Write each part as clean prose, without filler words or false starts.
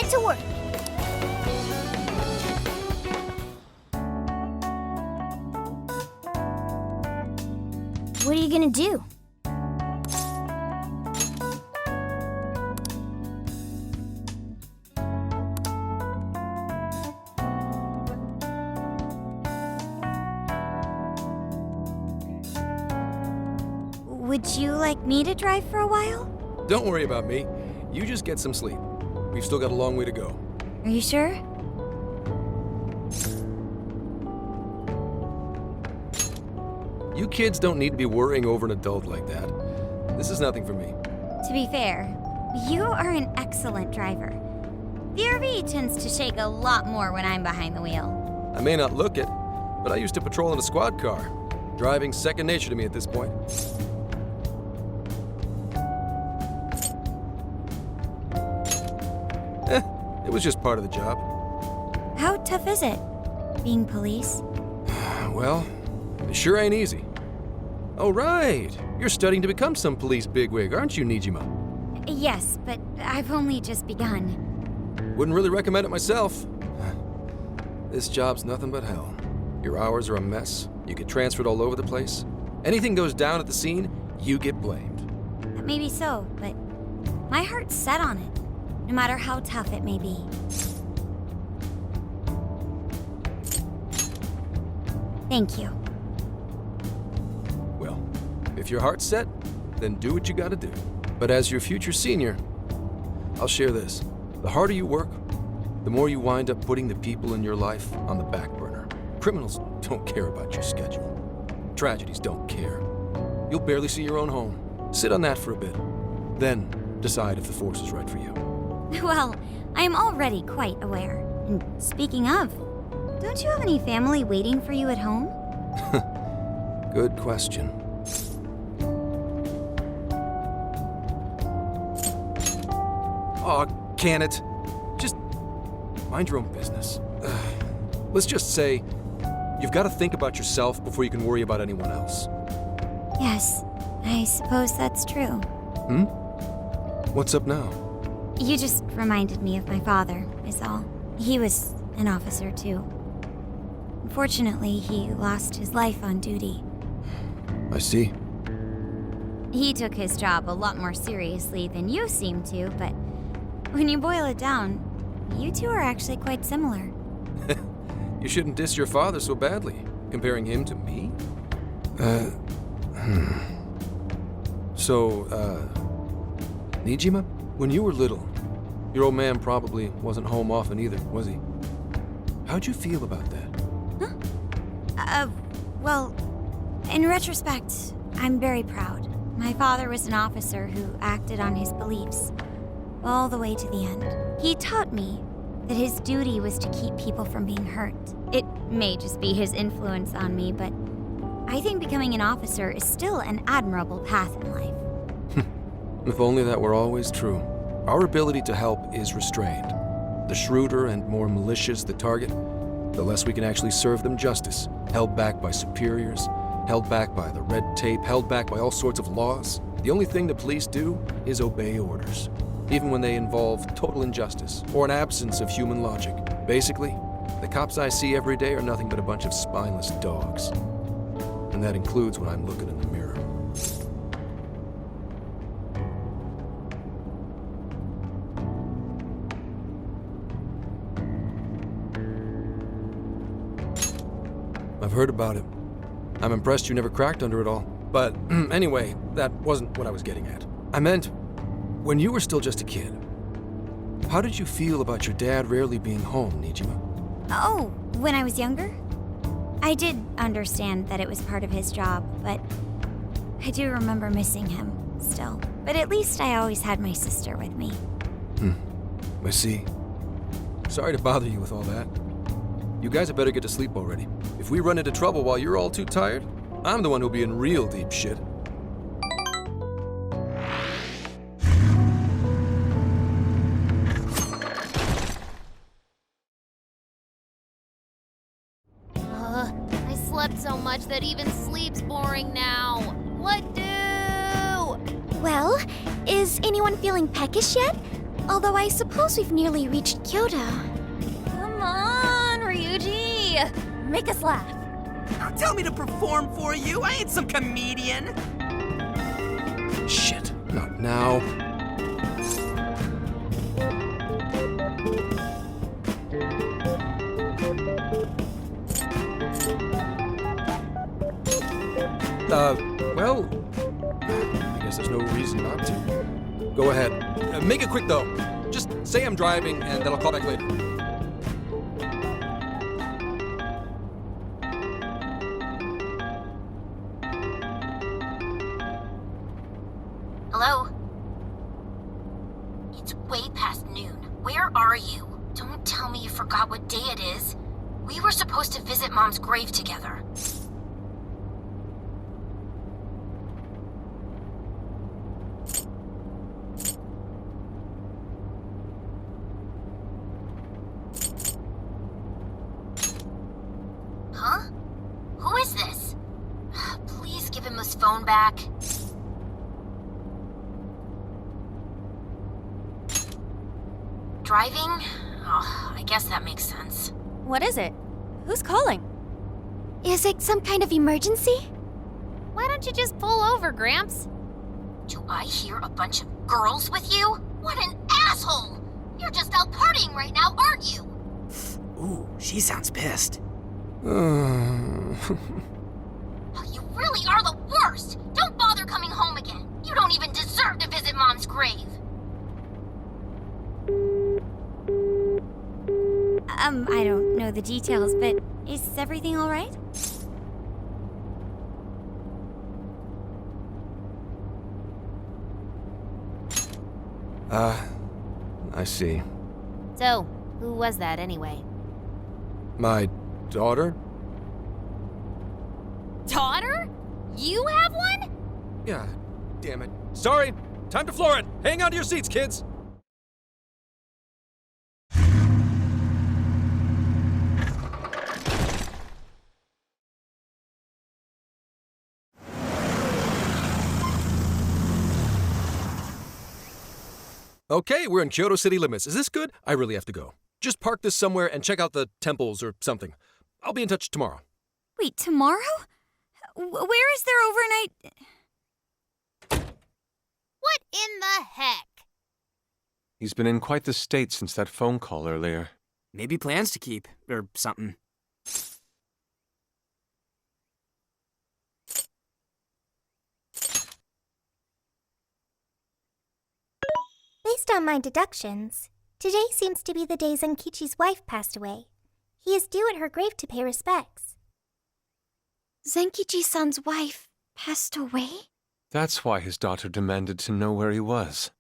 get to work. What are you gonna do? Would you like me to drive for a while? Don't worry about me. You just get some sleep. We've still got a long way to go. Are you sure? You kids don't need to be worrying over an adult like that. This is nothing for me. To be fair, you are an excellent driver. The RV tends to shake a lot more when I'm behind the wheel. I may not look it, but I used to patrol in a squad car. Driving's second nature to me at this point. It was just part of the job. How tough is it, being police? Well, it sure ain't easy. Oh, right. You're studying to become some police bigwig, aren't you, Nijima? Yes, but I've only just begun. Wouldn't really recommend it myself. This job's nothing but hell. Your hours are a mess. You get transferred all over the place. Anything goes down at the scene, you get blamed. Maybe so, but my heart's set on it, no matter how tough it may be. Thank you. Well, if your heart's set, then do what you gotta do. But as your future senior, I'll share this. The harder you work, the more you wind up putting the people in your life on the back burner. Criminals don't care about your schedule. Tragedies don't care. You'll barely see your own home. Sit on that for a bit. Then decide if the force is right for you. Well, I am already quite aware. And speaking of, don't you have any family waiting for you at home? Good question. Aw, can it? Just mind your own business. Let's just say you've got to think about yourself before you can worry about anyone else. Yes, I suppose that's true. Hmm? What's up now? You just reminded me of my father, is all. He was an officer, too. Unfortunately, he lost his life on duty. I see. He took his job a lot more seriously than you seem to, but when you boil it down, you two are actually quite similar. You shouldn't diss your father so badly, comparing him to me. So, Nijima, when you were little, your old man probably wasn't home often either, was he? How'd you feel about that? Well, in retrospect, I'm very proud. My father was an officer who acted on his beliefs all the way to the end. He taught me that his duty was to keep people from being hurt. It may just be his influence on me, but I think becoming an officer is still an admirable path in life. If only that were always true. Our ability to help is restrained. The shrewder and more malicious the target, the less we can actually serve them justice. Held back by superiors, held back by the red tape, held back by all sorts of laws. The only thing the police do is obey orders, even when they involve total injustice or an absence of human logic. Basically, the cops I see every day are nothing but a bunch of spineless dogs. And that includes when I'm looking in the mirror. I've heard about it. I'm impressed you never cracked under it all. But anyway, that wasn't what I was getting at. I meant, when you were still just a kid, how did you feel about your dad rarely being home, Nijima? Oh, when I was younger? I did understand that it was part of his job, but I do remember missing him still. But at least I always had my sister with me. I see. Sorry to bother you with all that. You guys had better get to sleep already. If we run into trouble while you're all too tired, I'm the one who'll be in real deep shit. I slept so much that even sleep's boring now. What do? Well, is anyone feeling peckish yet? Although I suppose we've nearly reached Kyoto. Come on, Ryuji! Make us laugh. Don't tell me to perform for you. I ain't some comedian. Shit, not now. Well, I guess there's no reason not to. Go ahead. Make it quick, though. Just say I'm driving, and then I'll call back later. Hello? It's way past noon. Where are you? Don't tell me you forgot what day it is. We were supposed to visit Mom's grave together. Huh? Who is this? Please give him his phone back. Driving? Oh, I guess that makes sense. What is it? Who's calling? Is it some kind of emergency? Why don't you just pull over, Gramps? Do I hear a bunch of girls with you? What an asshole! You're just out partying right now, aren't you? Ooh, she sounds pissed. Oh, you really are the worst! Don't bother coming home again. You don't even deserve to visit Mom's grave. I don't know the details, but is everything all right? I see. So, who was that anyway? My daughter? Daughter? You have one? Yeah, damn it. Sorry, time to floor it. Hang on to your seats, kids. Okay, we're in Kyoto city limits. Is this good? I really have to go. Just park this somewhere and check out the temples or something. I'll be in touch tomorrow. Wait, tomorrow? Where is there overnight? What in the heck? He's been in quite the state since that phone call earlier. Maybe plans to keep, or something. Based on my deductions, today seems to be the day Zenkichi's wife passed away. He is due at her grave to pay respects. Zenkichi-san's wife passed away? That's why his daughter demanded to know where he was.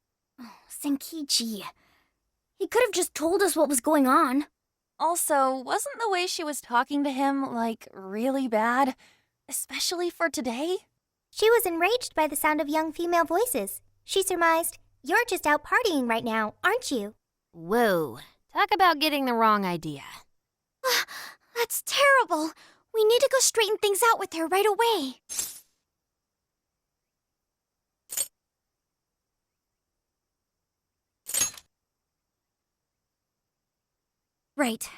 Oh, Zenkichi. He could have just told us what was going on. Also, wasn't the way she was talking to him, like, really bad? Especially for today? She was enraged by the sound of young female voices. She surmised, "You're just out partying right now, aren't you?" Whoa. Talk about getting the wrong idea. That's terrible. We need to go straighten things out with her right away. Right.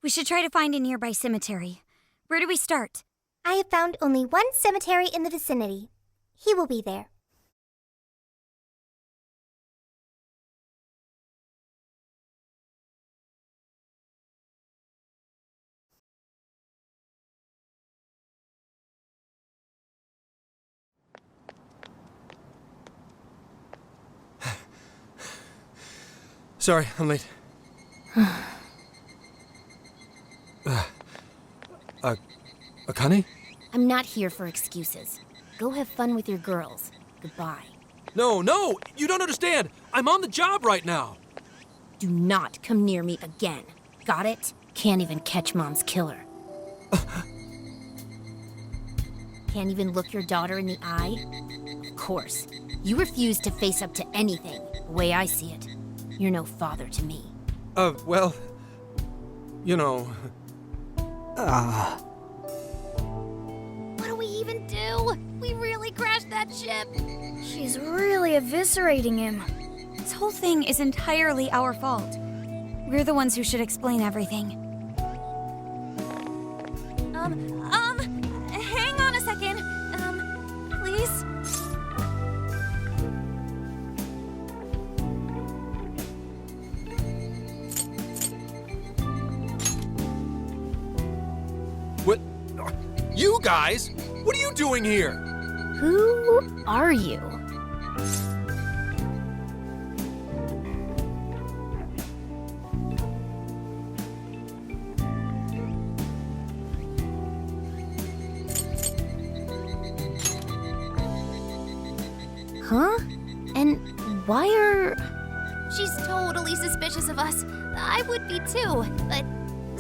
We should try to find a nearby cemetery. Where do we start? I have found only one cemetery in the vicinity. He will be there. Sorry, I'm late. Akane? I'm not here for excuses. Go have fun with your girls. Goodbye. No, you don't understand. I'm on the job right now. Do not come near me again. Got it? Can't even catch Mom's killer. Can't even look your daughter in the eye? Of course. You refuse to face up to anything, the way I see it. You're no father to me. Well, you know... What do we even do? We really crashed that ship. She's really eviscerating him. This whole thing is entirely our fault. We're the ones who should explain everything. Hang on a second. Please? What? You guys? What are you doing here? Who are you? Huh? And why are... She's totally suspicious of us. I would be too, but...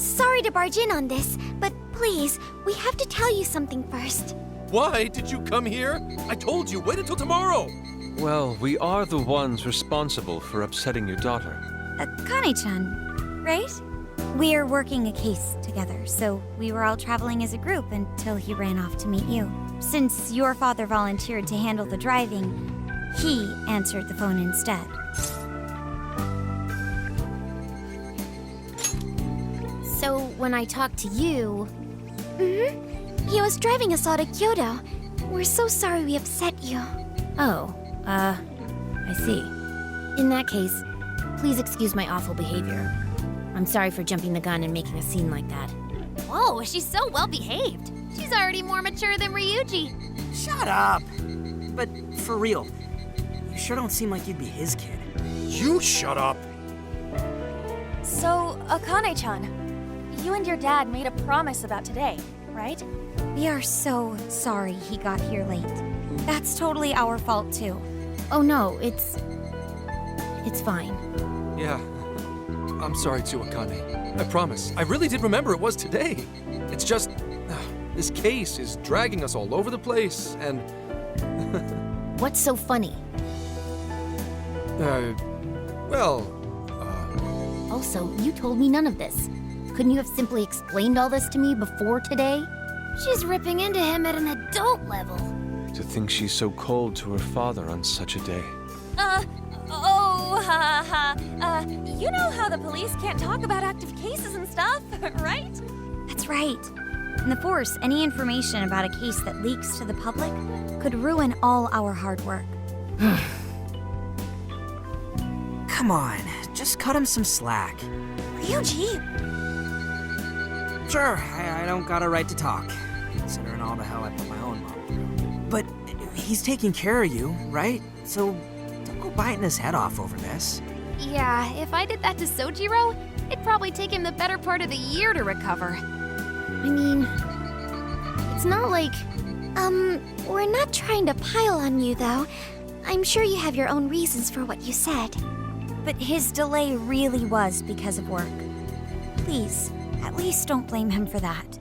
Sorry to barge in on this, but please, we have to tell you something first. Why did you come here? I told you, wait until tomorrow. Well, we are the ones responsible for upsetting your daughter. Akane-chan, right? We're working a case together, so we were all traveling as a group until he ran off to meet you. Since your father volunteered to handle the driving, he answered the phone instead. So when I talked to you... He was driving us all to Kyoto. We're so sorry we upset you. Oh, I see. In that case, please excuse my awful behavior. I'm sorry for jumping the gun and making a scene like that. Whoa, she's so well behaved. She's already more mature than Ryuji. Shut up! But for real, you sure don't seem like you'd be his kid. You shut up. So, Akane-chan, you and your dad made a promise about today, right? We are so sorry he got here late. That's totally our fault, too. Oh no, it's fine. Yeah. I'm sorry too, Akane. I promise. I really did remember it was today. It's just... this case is dragging us all over the place, and... What's so funny? Also, you told me none of this. Couldn't you have simply explained all this to me before today? She's ripping into him at an adult level. To think she's so cold to her father on such a day. You know how the police can't talk about active cases and stuff, right? That's right. In the Force, any information about a case that leaks to the public could ruin all our hard work. Come on, just cut him some slack. Ryuji! Sure, I don't got a right to talk, considering all the hell I put my own mom through. But he's taking care of you, right? So don't go biting his head off over this. Yeah, if I did that to Sojiro, it'd probably take him the better part of the year to recover. I mean, it's not like... We're not trying to pile on you, though. I'm sure you have your own reasons for what you said. But his delay really was because of work. Please, at least don't blame him for that.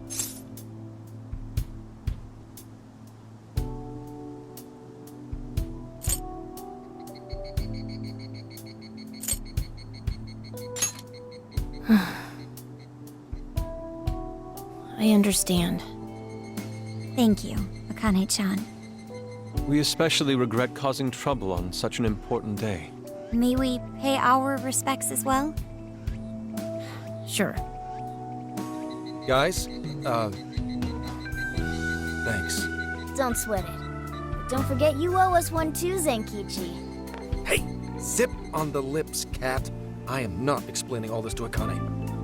I understand. Thank you, Akane-chan. We especially regret causing trouble on such an important day. May we pay our respects as well? Sure. Guys, thanks. Don't sweat it. But don't forget you owe us one too, Zenkichi. Hey, zip on the lips, cat. I am not explaining all this to Akane.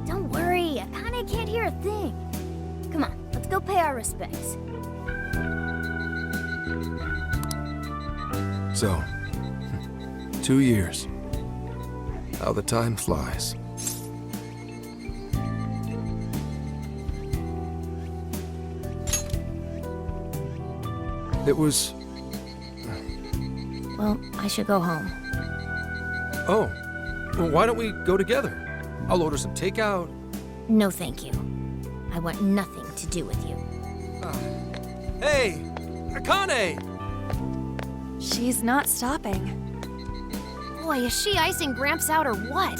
Don't worry, Akane can't hear a thing. Come on, let's go pay our respects. So, 2 years. How the time flies. It was... Well, I should go home. Oh, well, why don't we go together? I'll order some takeout. No, thank you. I want nothing to do with you. Hey, Akane! She's not stopping. Boy, is she icing Gramps out or what?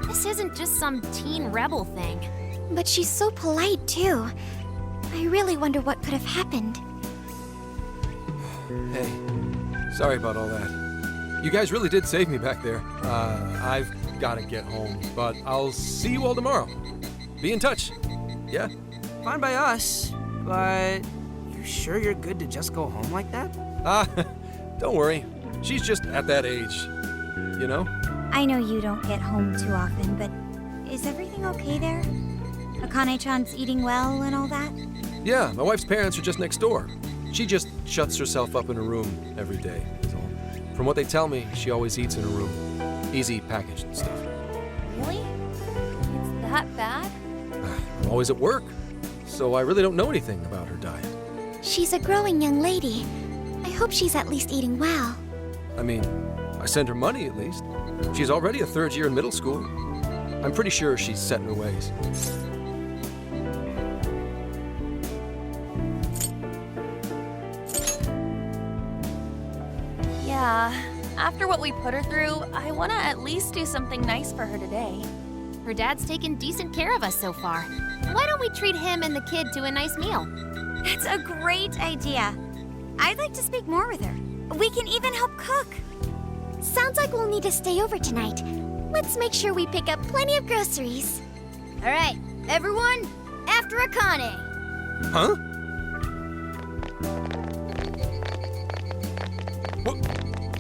This isn't just some teen rebel thing. But she's so polite, too. I really wonder what could have happened. Hey, sorry about all that. You guys really did save me back there. I've got to get home, but I'll see you all tomorrow. Be in touch. Yeah? Fine by us, but you sure you're good to just go home like that? Don't worry. She's just at that age. You know? I know you don't get home too often, but is everything okay there? Akane-chan's eating well and all that? Yeah, my wife's parents are just next door. She just shuts herself up in her room every day, is all. From what they tell me, she always eats in her room. Easy packaged and stuff. Really? It's that bad? I'm always at work, so I really don't know anything about her diet. She's a growing young lady. I hope she's at least eating well. I mean, I send her money at least. She's already a third year in middle school. I'm pretty sure she's set in her ways. Yeah, after what we put her through, I want to at least do something nice for her today. Her dad's taken decent care of us so far. Why don't we treat him and the kid to a nice meal? That's a great idea. I'd like to speak more with her. We can even help cook. Sounds like we'll need to stay over tonight. Let's make sure we pick up plenty of groceries. All right, everyone, after Akane. Huh?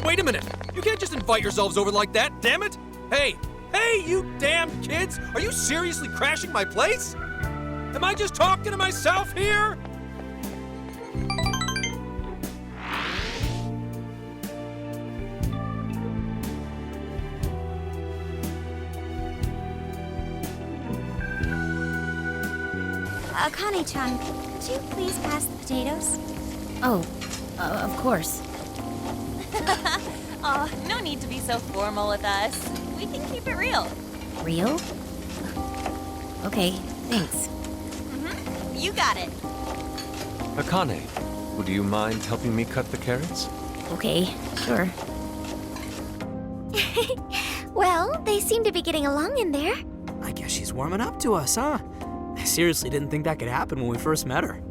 Wait a minute! You can't just invite yourselves over like that, damn it! Hey, you damn kids! Are you seriously crashing my place? Am I just talking to myself here? Akane-chan, could you please pass the potatoes? Oh, of course. Oh, no need to be so formal with us. We can keep it real. Real? Okay, thanks. You got it. Akane, would you mind helping me cut the carrots? Okay, sure. Well, they seem to be getting along in there. I guess she's warming up to us, huh? I seriously didn't think that could happen when we first met her.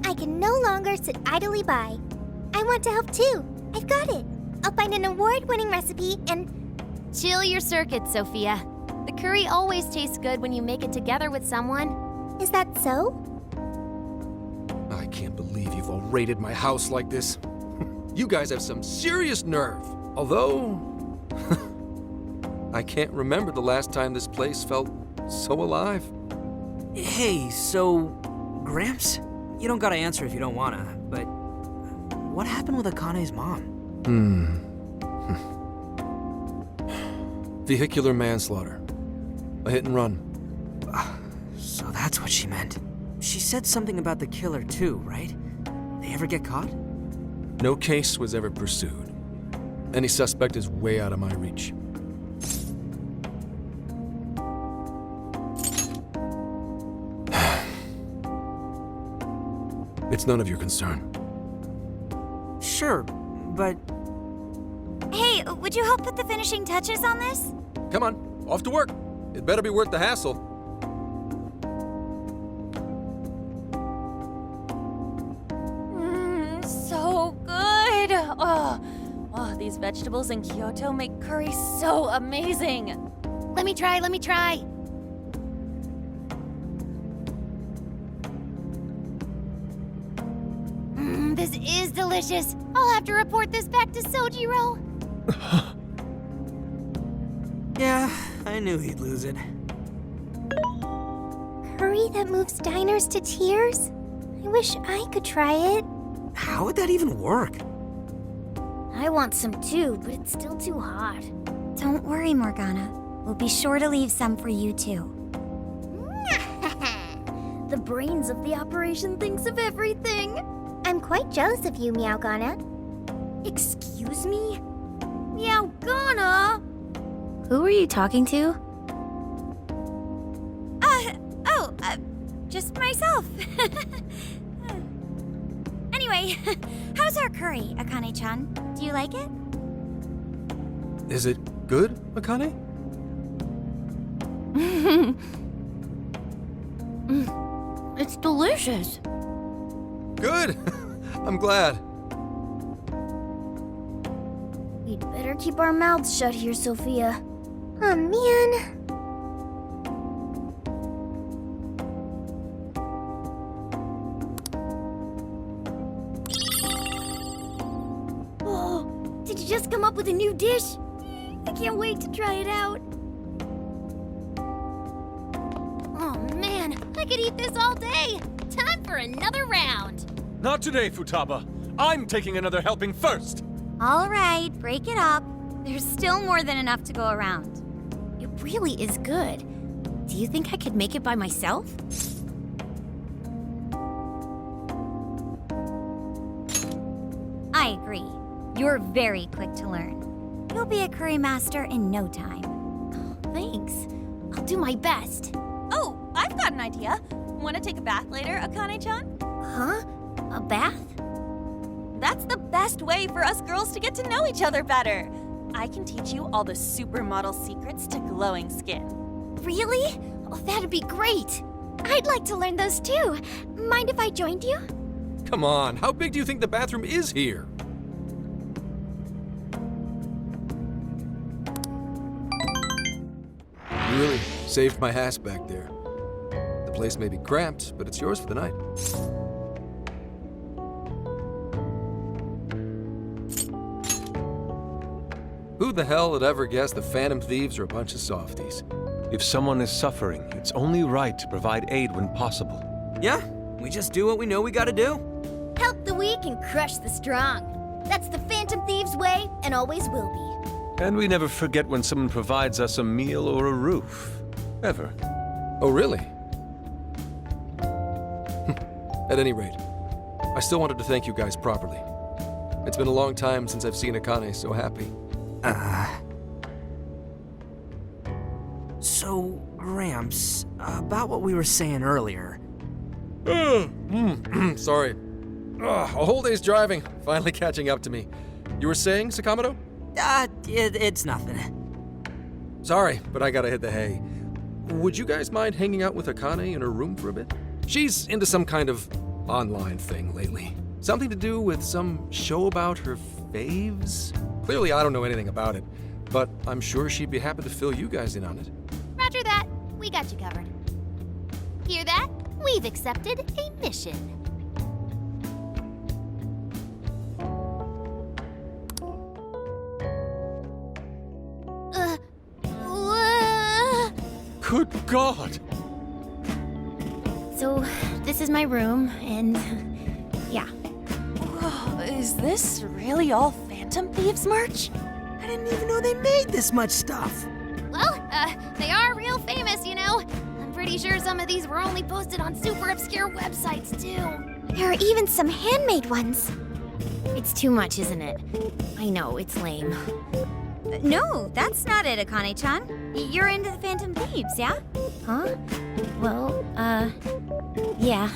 I can no longer sit idly by. I want to help too. I've got it. I'll find an award-winning recipe and... Chill your circuits, Sophia. The curry always tastes good when you make it together with someone. Is that so? I can't believe you've all raided my house like this. You guys have some serious nerve. Although, I can't remember the last time this place felt so alive. Hey, so, Gramps? You don't gotta answer if you don't wanna, but what happened with Akane's mom? Vehicular manslaughter. A hit and run. So that's what she meant. She said something about the killer too, right? They ever get caught? No case was ever pursued. Any suspect is way out of my reach. It's none of your concern. Sure, but Hey, would you help put the finishing touches on this? Come on, off to work. It better be worth the hassle. So good. Oh, these vegetables in Kyoto make curry so amazing. Let me try. This is delicious. I'll have to report this back to Sojiro. yeah, I knew he'd lose it. Curry that moves diners to tears? I wish I could try it. How would that even work? I want some too, but it's still too hot. Don't worry, Morgana. We'll be sure to leave some for you too. The brains of the operation thinks of everything. I'm quite jealous of you, Meowgana. Excuse me? Meowgana? Who are you talking to? Just myself. Anyway, how's our curry, Akane-chan? Do you like it? Is it good, Akane? It's delicious. Good. I'm glad. We'd better keep our mouths shut here, Sophia. Oh, man. Oh, did you just come up with a new dish? I can't wait to try it out. Oh, man. I could eat this all day. Time for another round. Not today, Futaba. I'm taking another helping first. All right, break it up. There's still more than enough to go around. It really is good. Do you think I could make it by myself? I agree. You're very quick to learn. You'll be a curry master in no time. Thanks. I'll do my best. Oh, I've got an idea. Want to take a bath later, Akane-chan? Huh? A bath? That's the best way for us girls to get to know each other better. I can teach you all the supermodel secrets to glowing skin. Really? Oh, that'd be great. I'd like to learn those too. Mind if I joined you? Come on, how big do you think the bathroom is here? You really saved my ass back there. The place may be cramped, but it's yours for the night. Who the hell would ever guess the Phantom Thieves are a bunch of softies? If someone is suffering, it's only right to provide aid when possible. Yeah, we just do what we know we gotta do. Help the weak and crush the strong. That's the Phantom Thieves way and always will be. And we never forget when someone provides us a meal or a roof. Ever. Oh, really? At any rate, I still wanted to thank you guys properly. It's been a long time since I've seen Akane so happy. So, Gramps, about what we were saying earlier. Sorry. A whole day's driving, finally catching up to me. You were saying, Sakamoto? It's nothing. Sorry, but I gotta hit the hay. Would you guys mind hanging out with Akane in her room for a bit? She's into some kind of online thing lately. Something to do with some show about her faves? Clearly, I don't know anything about it, but I'm sure she'd be happy to fill you guys in on it. Roger that. We got you covered. Hear that? We've accepted a mission. Good God! So, this is my room, and yeah. Whoa, is this really all Phantom Thieves merch? I didn't even know they made this much stuff. Well, they are real famous, you know. I'm pretty sure some of these were only posted on super obscure websites, too. There are even some handmade ones. It's too much, isn't it? I know, it's lame. No, that's not it, Akane-chan. You're into the Phantom Thieves, yeah? Huh? Well, yeah.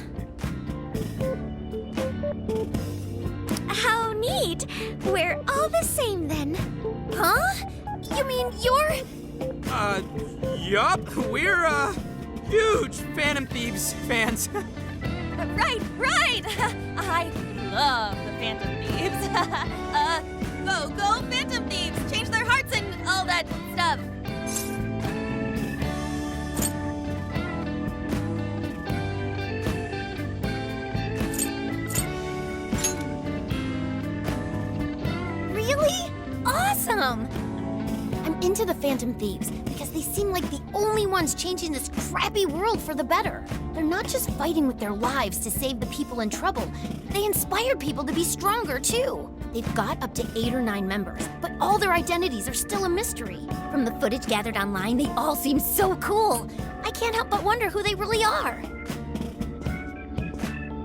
How neat. We're all the same then. Huh? You mean you're... Yup. We're, huge Phantom Thieves fans. Right! I love the Phantom Thieves. Go Phantom Thieves! Change their hearts and all that stuff. Really? Awesome! I'm into the Phantom Thieves because they seem like the only ones changing this crappy world for the better. They're not just fighting with their lives to save the people in trouble. They inspire people to be stronger, too. They've got up to 8 or 9 members, but all their identities are still a mystery. From the footage gathered online, they all seem so cool. I can't help but wonder who they really are.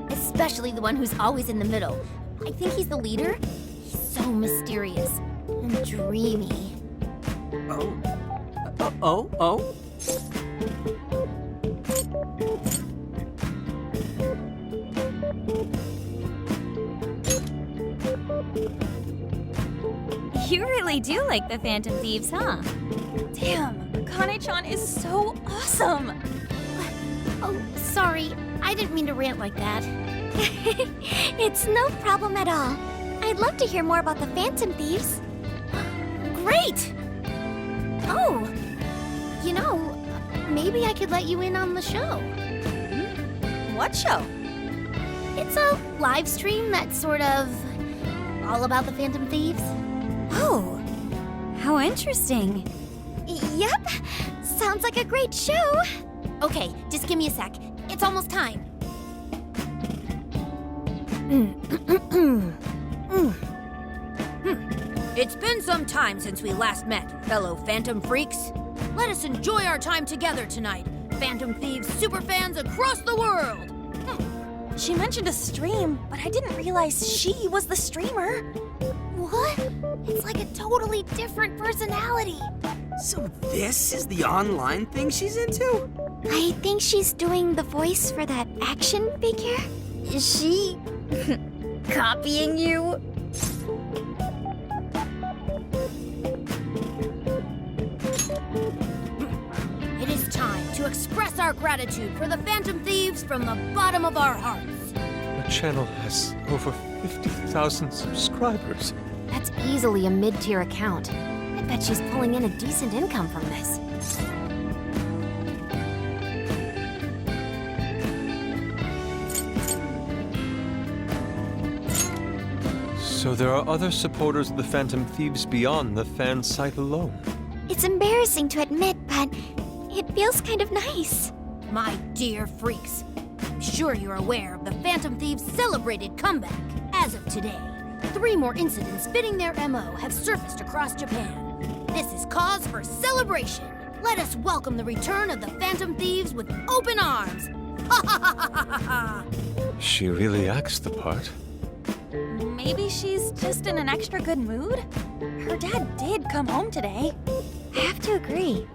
Especially the one who's always in the middle. I think he's the leader. He's so mysterious and dreamy. Oh. You really do like the Phantom Thieves, huh? Damn, Akane-chan is so awesome. Oh, sorry. I didn't mean to rant like that. It's no problem at all. I'd love to hear more about the Phantom Thieves. Great! Oh, you know, maybe I could let you in on the show. What show? It's a live stream that's sort of all about the Phantom Thieves. Oh, how interesting. Yep, sounds like a great show. Okay, just give me a sec. It's almost time. It's been some time since we last met, fellow Phantom Freaks. Let us enjoy our time together tonight, Phantom Thieves superfans across the world. She mentioned a stream, but I didn't realize she was the streamer. What? It's like a totally different personality. So this is the online thing she's into? I think she's doing the voice for that action figure. Is she copying you? It is time to express our gratitude for the Phantom Thieves from the bottom of our hearts. The channel has over 50,000 subscribers. That's easily a mid-tier account. I bet she's pulling in a decent income from this. So there are other supporters of the Phantom Thieves beyond the fan site alone. It's embarrassing to admit, but it feels kind of nice. My dear freaks, I'm sure you're aware of the Phantom Thieves' celebrated comeback. As of today, 3 more incidents fitting their MO have surfaced across Japan. This is cause for celebration. Let us welcome the return of the Phantom Thieves with open arms. Ha ha ha ha ha ha! She really acts the part. Maybe she's just in an extra good mood? Her dad did come home today. I have to agree.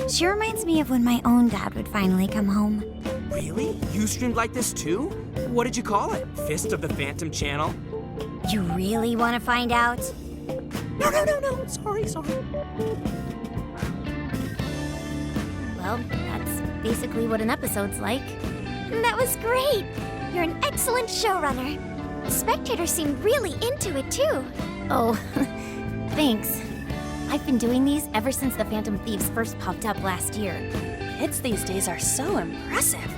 She reminds me of when my own dad would finally come home. Really? You streamed like this too? What did you call it? Fist of the Phantom channel? You really want to find out? No. Sorry. Well, that's basically what an episode's like. That was great. You're an excellent showrunner. The spectators seem really into it too. Oh, thanks. I've been doing these ever since the Phantom Thieves first popped up last year. Kids these days are so impressive.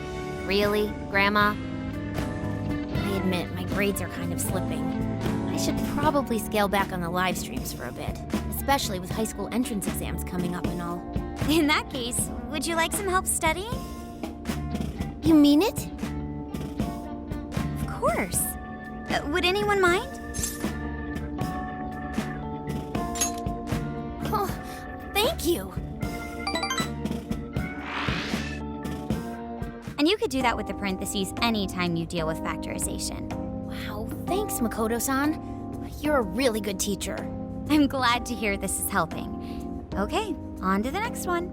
Really, Grandma? I admit my grades are kind of slipping. I should probably scale back on the live streams for a bit, especially with high school entrance exams coming up and all. In that case, would you like some help studying? You mean it? Of course. Would anyone mind? Oh, thank you. And you could do that with the parentheses anytime you deal with factorization. Wow, thanks, Makoto-san. You're a really good teacher. I'm glad to hear this is helping. Okay, on to the next one.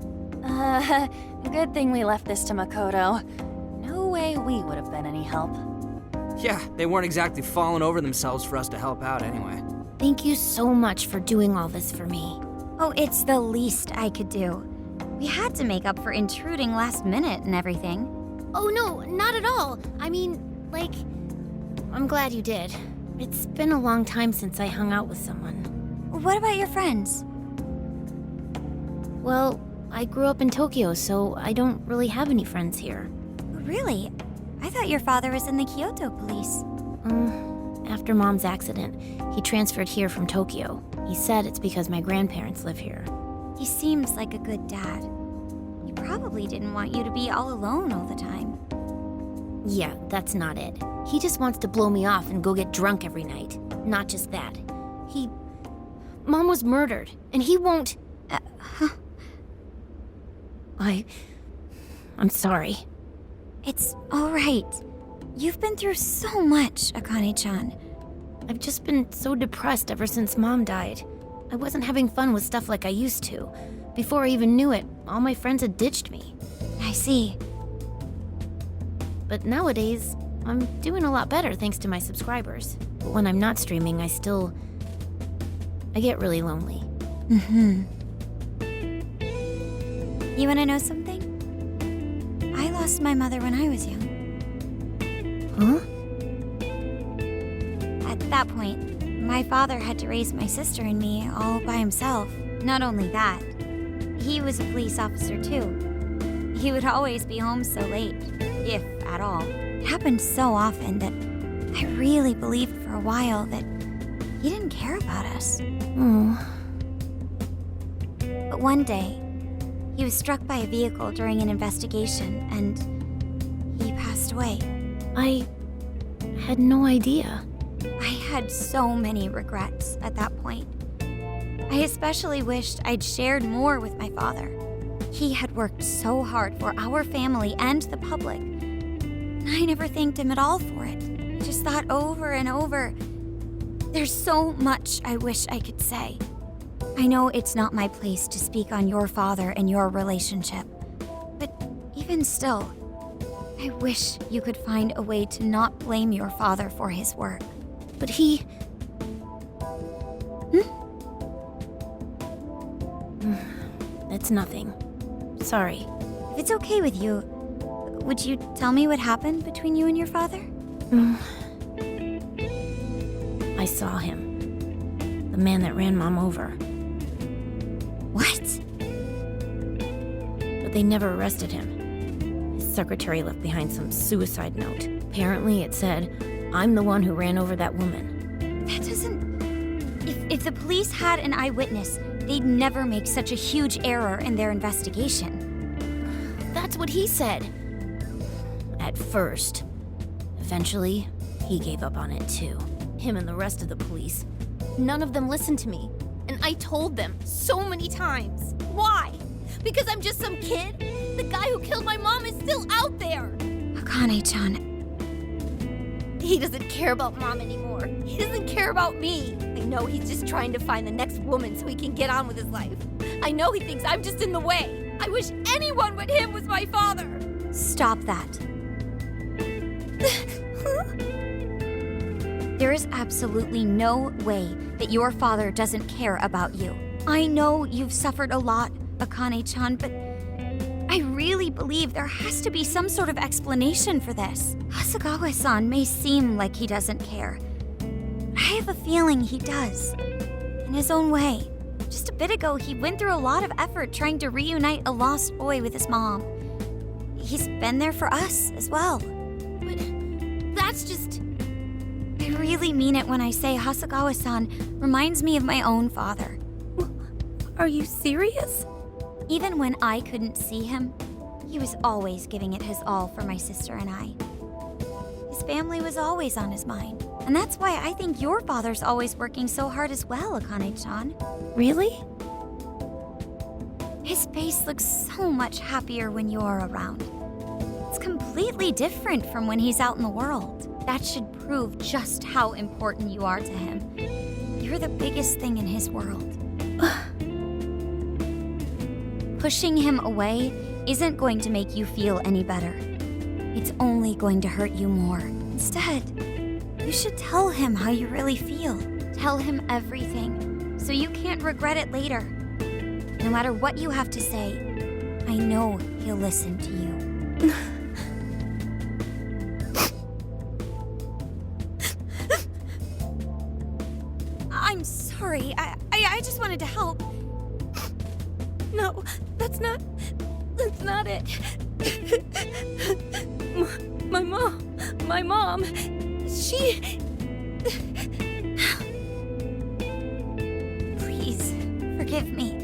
Good thing we left this to Makoto. No way we would have been any help. Yeah, they weren't exactly falling over themselves for us to help out anyway. Thank you so much for doing all this for me. Oh, it's the least I could do. We had to make up for intruding last minute and everything. Oh no, not at all. I mean, like, I'm glad you did. It's been a long time since I hung out with someone. What about your friends? Well, I grew up in Tokyo, so I don't really have any friends here. Really? I thought your father was in the Kyoto police. After Mom's accident, he transferred here from Tokyo. He said it's because my grandparents live here. He seems like a good dad. He probably didn't want you to be all alone all the time. Yeah, that's not it. He just wants to blow me off and go get drunk every night. Not just that. Mom was murdered, and he won't... I'm sorry. It's all right. You've been through so much, Akane-chan. I've just been so depressed ever since Mom died. I wasn't having fun with stuff like I used to. Before I even knew it, all my friends had ditched me. I see. But nowadays, I'm doing a lot better thanks to my subscribers. But when I'm not streaming, I get really lonely. You want to know something? I lost my mother when I was young. Huh? At that point, my father had to raise my sister and me all by himself. Not only that, he was a police officer too. He would always be home so late, if at all. It happened so often that I really believed for a while that he didn't care about us. Oh. But one day, he was struck by a vehicle during an investigation and he passed away. I had no idea. I had so many regrets at that point. I especially wished I'd shared more with my father. He had worked so hard for our family and the public. And I never thanked him at all for it. I just thought over and over, there's so much I wish I could say. I know it's not my place to speak on your father and your relationship, but even still, I wish you could find a way to not blame your father for his work. But he... It's nothing. Sorry. If it's okay with you, would you tell me what happened between you and your father? I saw him. The man that ran Mom over. What? But they never arrested him. His secretary left behind some suicide note. Apparently it said, "I'm the one who ran over that woman." That doesn't... If the police had an eyewitness, they'd never make such a huge error in their investigation. That's what he said. At first. Eventually, he gave up on it too. Him and the rest of the police. None of them listened to me. And I told them so many times. Why? Because I'm just some kid? The guy who killed my mom is still out there! Akane-chan, He doesn't care about Mom anymore. He doesn't care about me. I know he's just trying to find the next woman so he can get on with his life. I know he thinks I'm just in the way. I wish anyone but him was my father. stop that. There is absolutely no way that your father doesn't care about you. I know you've suffered a lot, Akane-chan, but I really believe there has to be some sort of explanation for this. Hasegawa-san may seem like he doesn't care. I have a feeling he does. In his own way. Just a bit ago, he went through a lot of effort trying to reunite a lost boy with his mom. He's been there for us as well. But that's just... I really mean it when I say Hasegawa-san reminds me of my own father. Are you serious? Even when I couldn't see him, he was always giving it his all for my sister and I. His family was always on his mind. And that's why I think your father's always working so hard as well, Akane-chan. Really? His face looks so much happier when you're around. It's completely different from when he's out in the world. That should prove just how important you are to him. You're the biggest thing in his world. Pushing him away isn't going to make you feel any better. It's only going to hurt you more. Instead, you should tell him how you really feel. Tell him everything, so you can't regret it later. No matter what you have to say, I know he'll listen to you. I'm sorry. I just wanted to help. No, that's not it. My mom, she... Please, forgive me.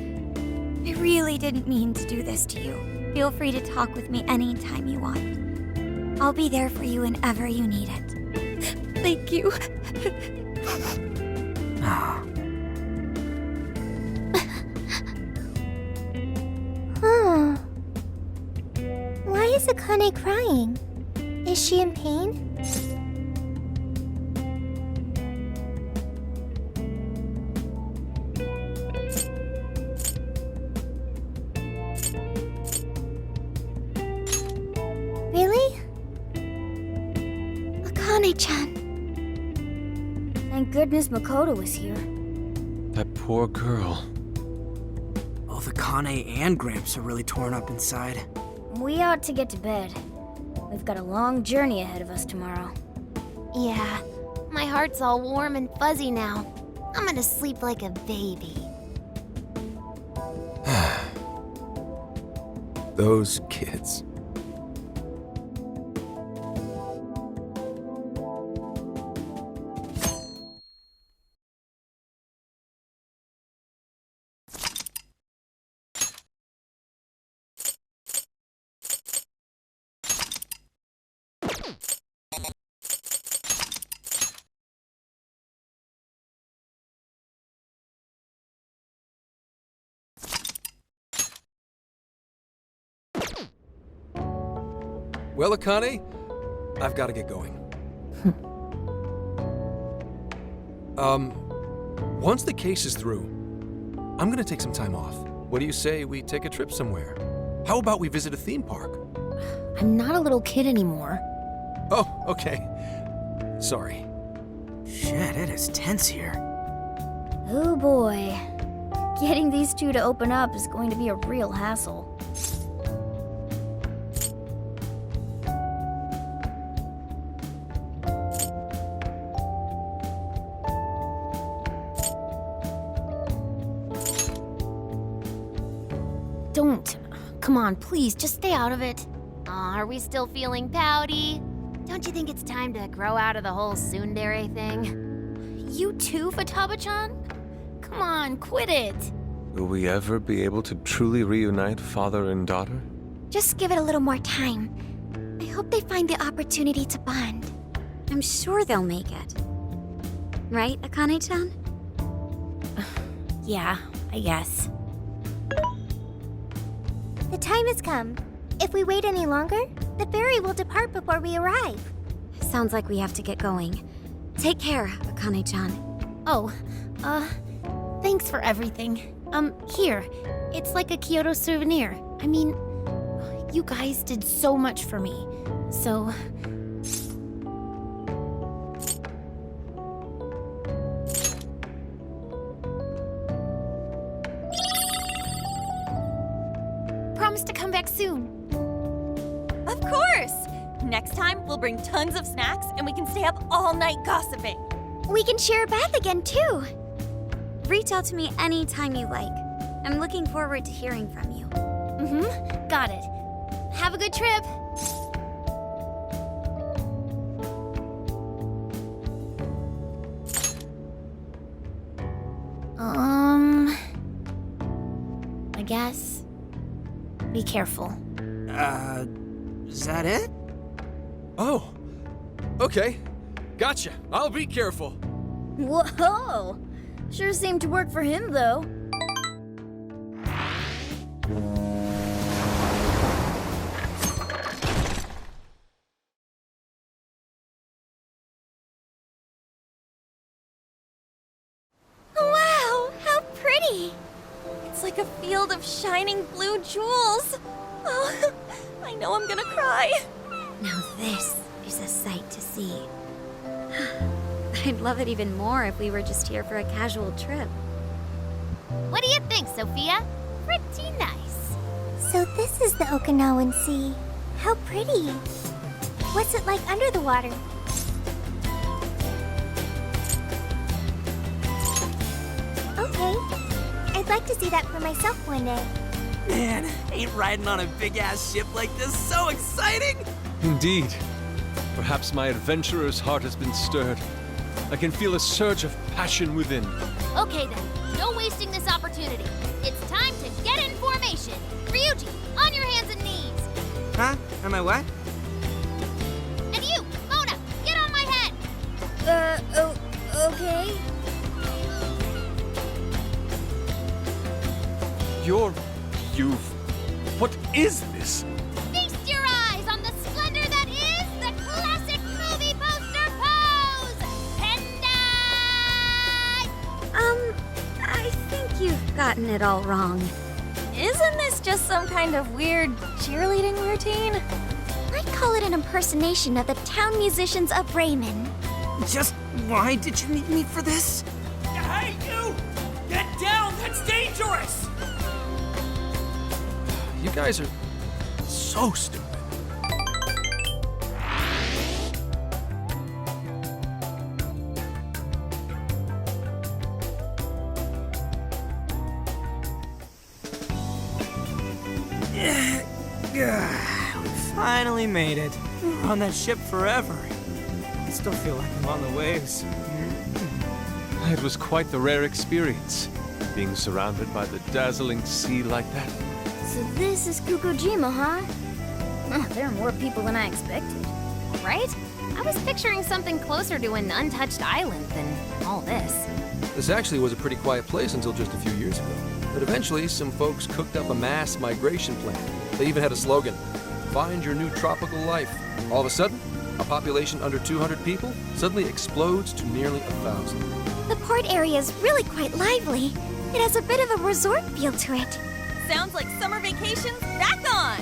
I really didn't mean to do this to you. Feel free to talk with me anytime you want. I'll be there for you whenever you need it. Thank you. Why is Akane crying? Is she in pain? Really? Akane-chan. Thank goodness Makoto was here. That poor girl. Both Akane and Gramps are really torn up inside. we ought to get to bed. We've got a long journey ahead of us tomorrow. Yeah, my heart's all warm and fuzzy now. I'm gonna sleep like a baby. Those kids. Well, Akane, I've got to get going. Once the case is through, I'm gonna take some time off. What do you say we take a trip somewhere? How about we visit a theme park? I'm not a little kid anymore. Oh, okay. Sorry. Shit, it is tense here. Oh boy. Getting these two to open up is going to be a real hassle. Don't. Come on, please, just stay out of it. Aw, are we still feeling pouty? Don't you think it's time to grow out of the whole tsundere thing? You too, Futaba-chan? Come on, quit it. Will we ever be able to truly reunite father and daughter? Just give it a little more time. I hope they find the opportunity to bond. I'm sure they'll make it. Right, Akane-chan? Yeah, I guess. The time has come. If we wait any longer, the ferry will depart before we arrive. Sounds like we have to get going. Take care, Akane-chan. Oh, thanks for everything. Here. It's like a Kyoto souvenir. I mean, you guys did so much for me. So... Promise to come back soon. Of course! Next time, we'll bring tons of snacks and we can stay up all night gossiping. We can share a bath again, too. Reach out to me anytime you like. I'm looking forward to hearing from you. Got it. Have a good trip. I guess. Be careful. Is that it? Oh, okay. Gotcha. I'll be careful. Whoa! Sure seemed to work for him, though. Wow, how pretty! It's like a field of shining blue jewels. Oh, I know I'm gonna cry. Now this is a sight to see. I'd love it even more if we were just here for a casual trip. What do you think, Sophia? Pretty nice. So this is the Okinawan Sea. How pretty. What's it like under the water? Okay. I'd like to see that for myself one day. Man, ain't riding on a big-ass ship like this so exciting? Indeed. Perhaps my adventurer's heart has been stirred. I can feel a surge of passion within. Okay then, no wasting this opportunity. It's time to get in formation. Ryuji, on your hands and knees. Huh? Am I what? And you, Mona, get on my head. Okay. What is this? Feast your eyes on the splendor that is the classic movie poster pose! Tendai! I think you've gotten it all wrong. Isn't this just some kind of weird cheerleading routine? I'd call it an impersonation of the town musicians of Raymond. Just why did you need me for this? Hey, you! Get down! That's dangerous! You guys are So stupid. We finally made it. We're on that ship forever. I still feel like I'm on the waves. It was quite the rare experience, being surrounded by the dazzling sea like that. So this is Kukujima, huh? There are more people than I expected. Right? I was picturing something closer to an untouched island than all this. This actually was a pretty quiet place until just a few years ago. But eventually, some folks cooked up a mass migration plan. They even had a slogan, "Find your new tropical life." All of a sudden, a population under 200 people suddenly explodes to nearly 1,000. The port area is really quite lively. It has a bit of a resort feel to it. Sounds like summer vacation's back on!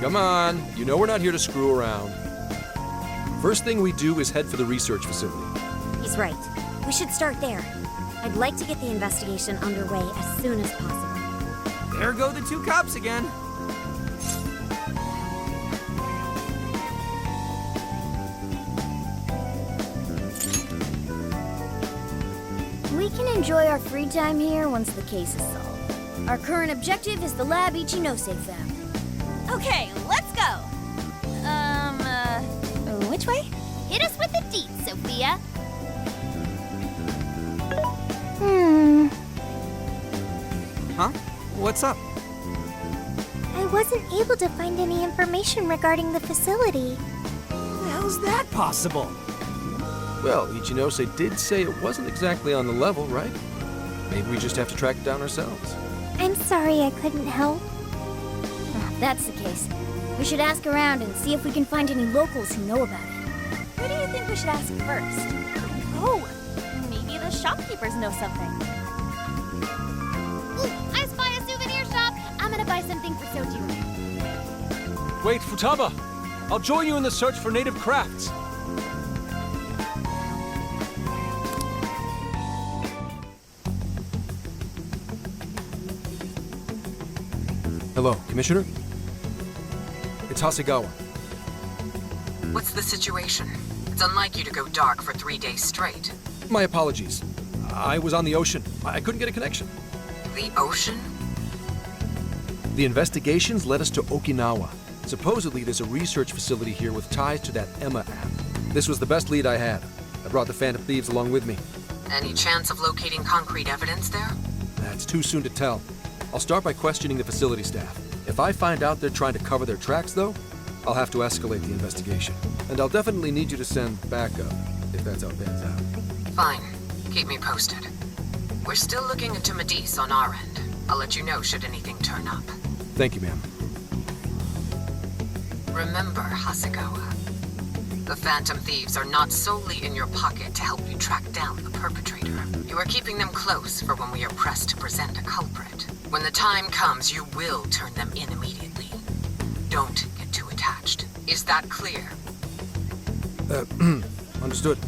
Come on, you know we're not here to screw around. First thing we do is head for the research facility. He's right. We should start there. I'd like to get the investigation underway as soon as possible. There go the two cops again. We can enjoy our free time here once the case is solved. Our current objective is the lab Ichinose found. Okay, let's go! Which way? Hit us with the deets, Sophia. Huh? What's up? I wasn't able to find any information regarding the facility. How's that possible? Well, Ichinose did say it wasn't exactly on the level, right? Maybe we just have to track it down ourselves. I'm sorry I couldn't help. If that's the case, we should ask around and see if we can find any locals who know about it. Who do you think we should ask first? Oh, maybe the shopkeepers know something. Ooh, I spy a souvenir shop. I'm gonna buy something for Sojiru. Wait, Futaba! I'll join you in the search for native crafts. Hello, Commissioner? It's Hasegawa. What's the situation? It's unlike you to go dark for 3 days straight. My apologies. I was on the ocean. I couldn't get a connection. The ocean? The investigations led us to Okinawa. Supposedly, there's a research facility here with ties to that Emma app. This was the best lead I had. I brought the Phantom Thieves along with me. Any chance of locating concrete evidence there? It's too soon to tell. I'll start by questioning the facility staff. If I find out they're trying to cover their tracks, though, I'll have to escalate the investigation. And I'll definitely need you to send backup, if that's how it pans out. Fine. Keep me posted. We're still looking into Medice on our end. I'll let you know should anything turn up. Thank you, ma'am. Remember, Hasegawa, the Phantom Thieves are not solely in your pocket to help you track down the perpetrator. You are keeping them close for when we are pressed to present a culprit. When the time comes, you will turn them in immediately. Don't get too attached. Is that clear? Understood.